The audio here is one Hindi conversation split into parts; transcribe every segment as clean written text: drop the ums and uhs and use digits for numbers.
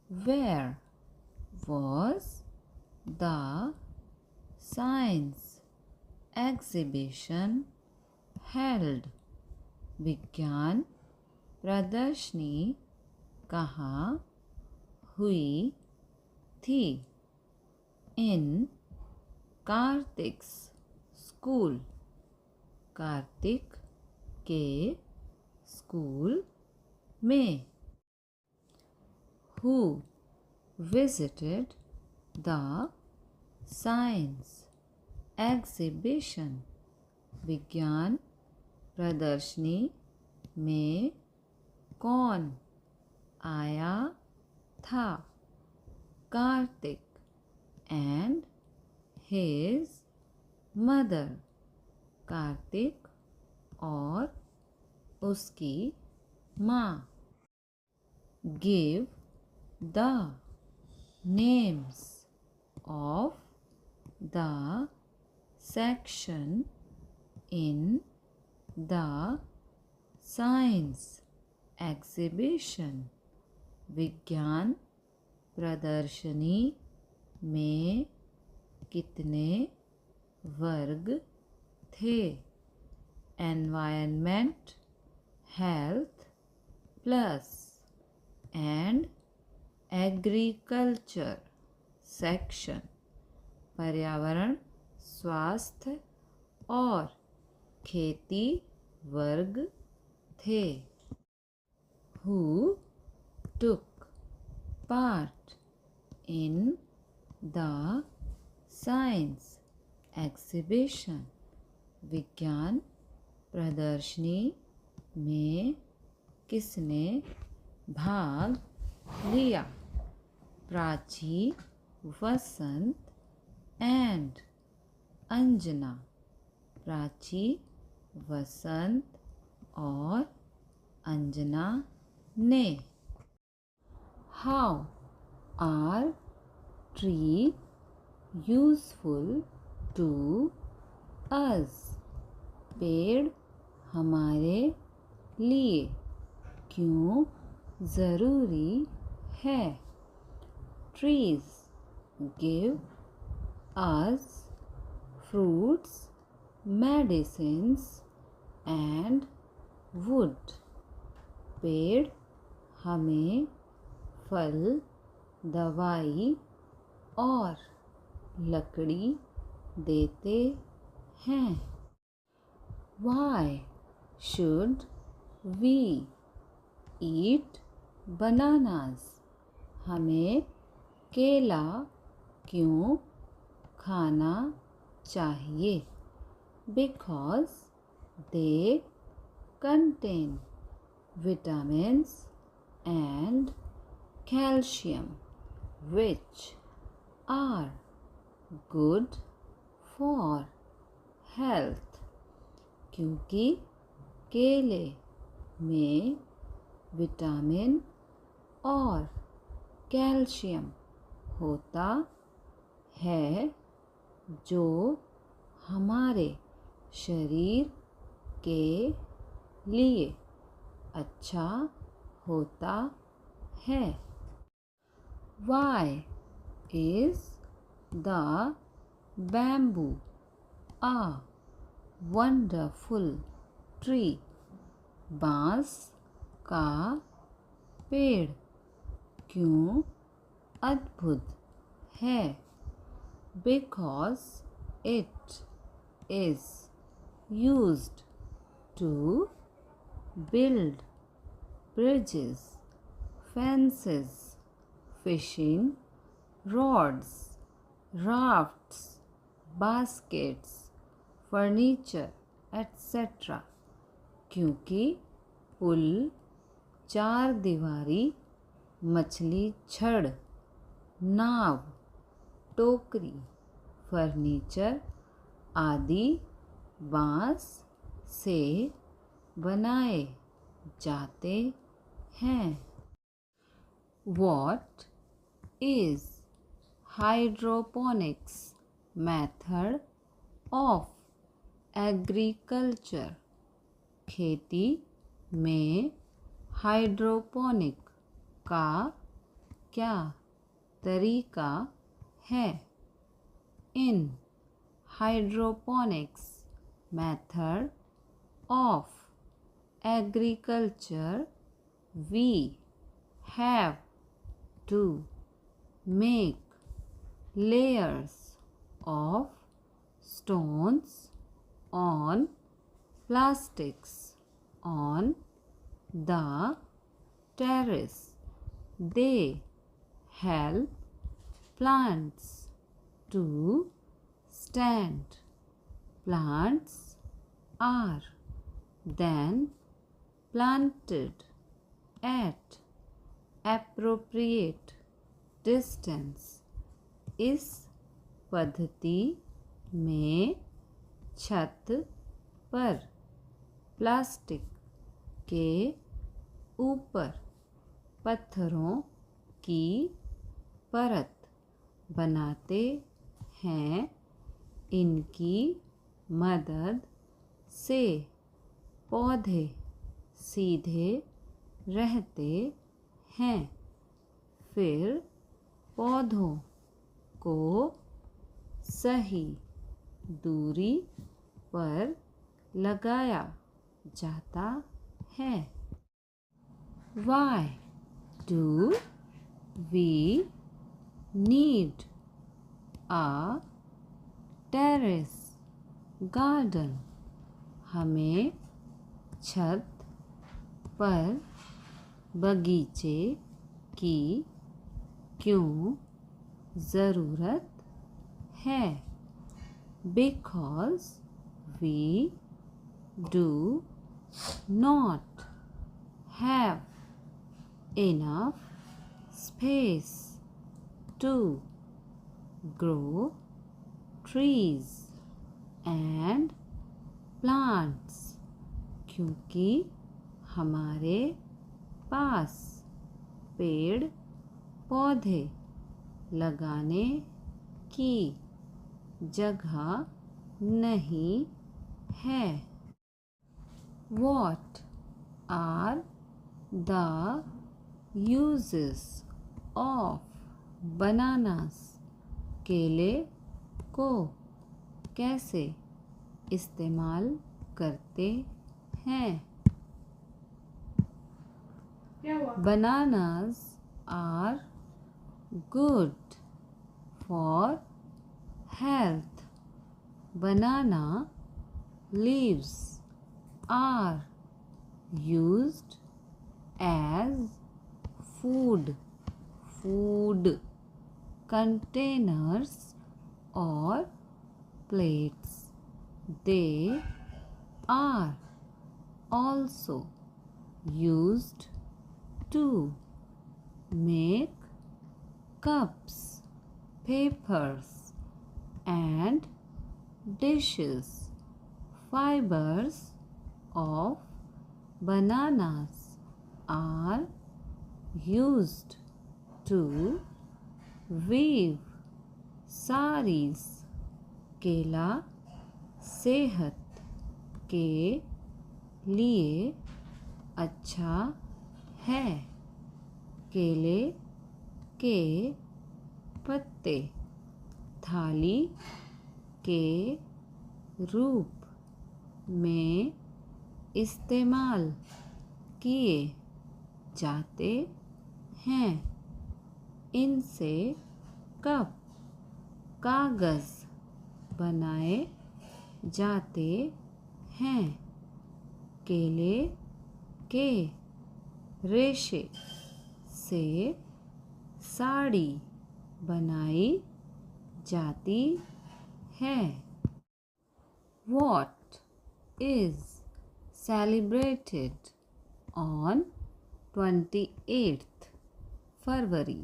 Where was the science exhibition held? विज्ञान प्रदर्शनी कहाँ हुई थी? In कार्तिक्स स्कूल, कार्तिक के स्कूल में. Who visited the science exhibition? विज्ञान प्रदर्शनी में कौन आया था? Kartik and his mother, Kartik और उसकी माँ. Give the names of the section in the science exhibition. विज्ञान प्रदर्शनी में कितने वर्ग थे? Environment, health, plus and agriculture section, पर्यावरण, स्वास्थ्य और खेती वर्ग थे. Who took part in the science exhibition? विज्ञान प्रदर्शनी में किसने भाग लिया? प्राची, वसंत एंड अंजना, प्राची, वसंत और अंजना ने. How are tree useful to us? पेड़ हमारे लिए क्यों ज़रूरी है? Trees give us fruits, medicines and wood. पेड़ हमें फल, दवाई और लकड़ी देते हैं. Why should we eat bananas? हमें केला क्यों खाना चाहिए? Because they contain vitamins and calcium which are good for health. क्योंकि केले में विटामिन और कैल्शियम होता है जो हमारे शरीर के लिए अच्छा होता है. Why is the bamboo a wonderful tree? बांस का पेड़ क्यों अद्भुत है? Because it is used to build bridges, fences, fishing rods, rafts, baskets, furniture, etc. क्योंकि पुल, चार दीवारी, मछली छड़, नाव, टोकरी, फर्नीचर आदि बांस से बनाए जाते हैं. What is hydroponics method of agriculture? खेती में हाइड्रोपोनिक का क्या तरीका है? In hydroponics method of agriculture, we have to make layers of stones on plastics on the terrace. They help plants to stand. Plants are then planted at appropriate distance. इस पद्धति में छत पर प्लास्टिक के ऊपर पत्थरों की परत बनाते हैं। इनकी मदद से पौधे सीधे रहते हैं। फिर पौधों को सही दूरी पर लगाया जाता है। Why do we need a terrace garden? हमें छत पर बगीचे की क्यों ज़रूरत है? Because we do not have enough space to grow trees and plants, क्योंकि हमारे पास पेड़ पौधे लगाने की जगह नहीं है। What are the uses of bananas? केले को कैसे इस्तेमाल करते हैं? Bananas are good for health. Banana leaves are used as food containers or plates. They are also used to make cups, papers and dishes. Fibers of bananas are used to weave saris. केला सेहत के लिए अच्छा है। केले के पत्ते थाली के रूप में इस्तेमाल किए जाते हैं। इनसे कप कागज़ बनाए जाते हैं। केले के रेशे से साड़ी बनाई जाती है। What is celebrated on 28th फरवरी?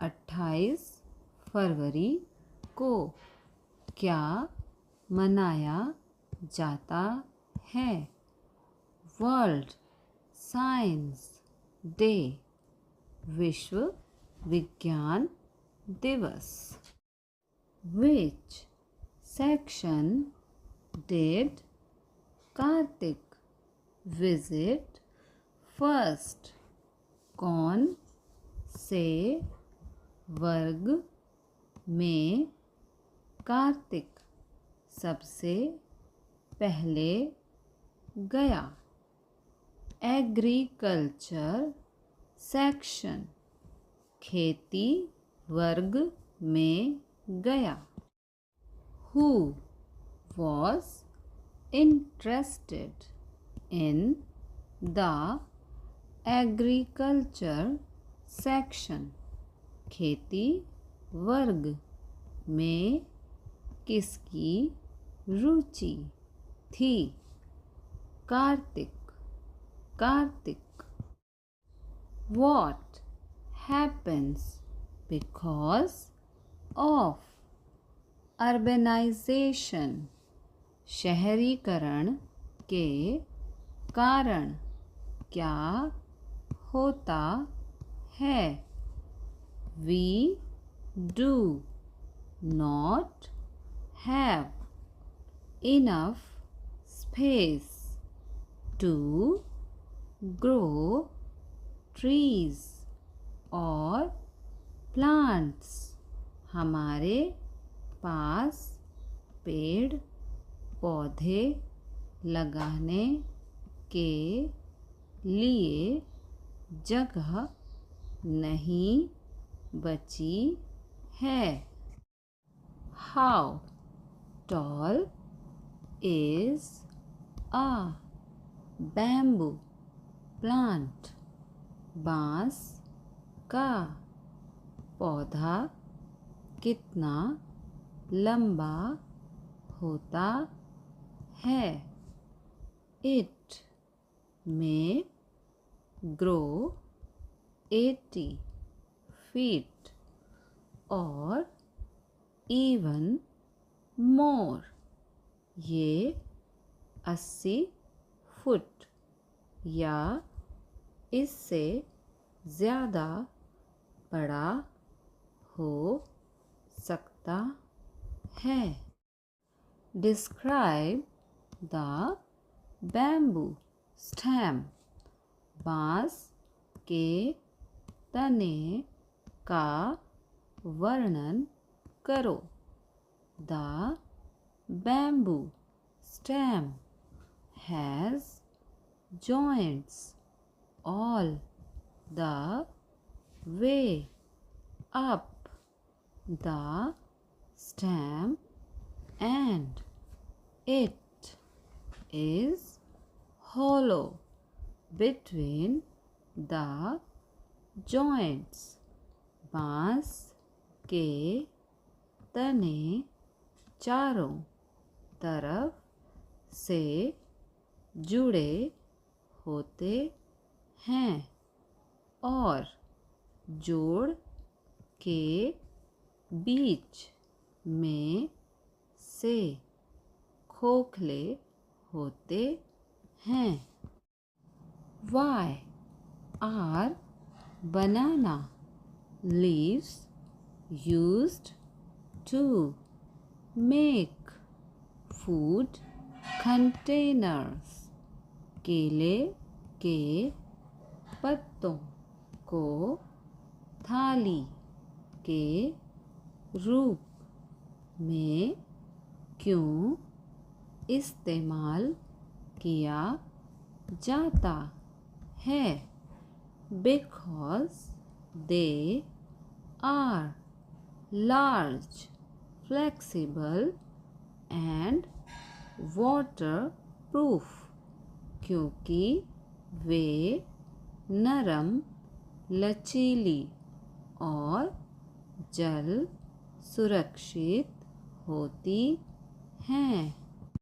28 फरवरी को क्या मनाया जाता है? वर्ल्ड साइंस डे, विश्व विज्ञान दिवस। Which section did Kartik visit first? कौन से वर्ग में कार्तिक सबसे पहले गया। एग्रीकल्चर सेक्शन खेती वर्ग में गया। Who was interested in the agriculture section खेती वर्ग में किसकी रुचि थी? Kartik Kartik. What happens because of urbanization शहरीकरण के कारण क्या होता है? We do not have enough space to grow trees और plants। हमारे पास पेड़ पौधे लगाने के लिए जगह नहीं बची है। How tall is a bamboo plant? बांस का पौधा कितना लंबा होता है? It may grow 80 feet or even more। ये 80 फुट या इससे ज़्यादा बड़ा हो सकता है। Describe the bamboo stem। बांस के तने का वर्णन करो। The bamboo stem has joints all the way up the stem and it is hollow between the joints। बांस के तने चारों तरफ से जुड़े होते हैं और जोड़ के बीच में से खोखले होते हैं। Why are banana leaves used to make food containers? केले के पत्तों को थाली के रूप में क्यों इस्तेमाल किया जाता है? Because they are large, flexible and waterproof। क्योंकि वे नरम, लचीली और जल सुरक्षित होती हैं।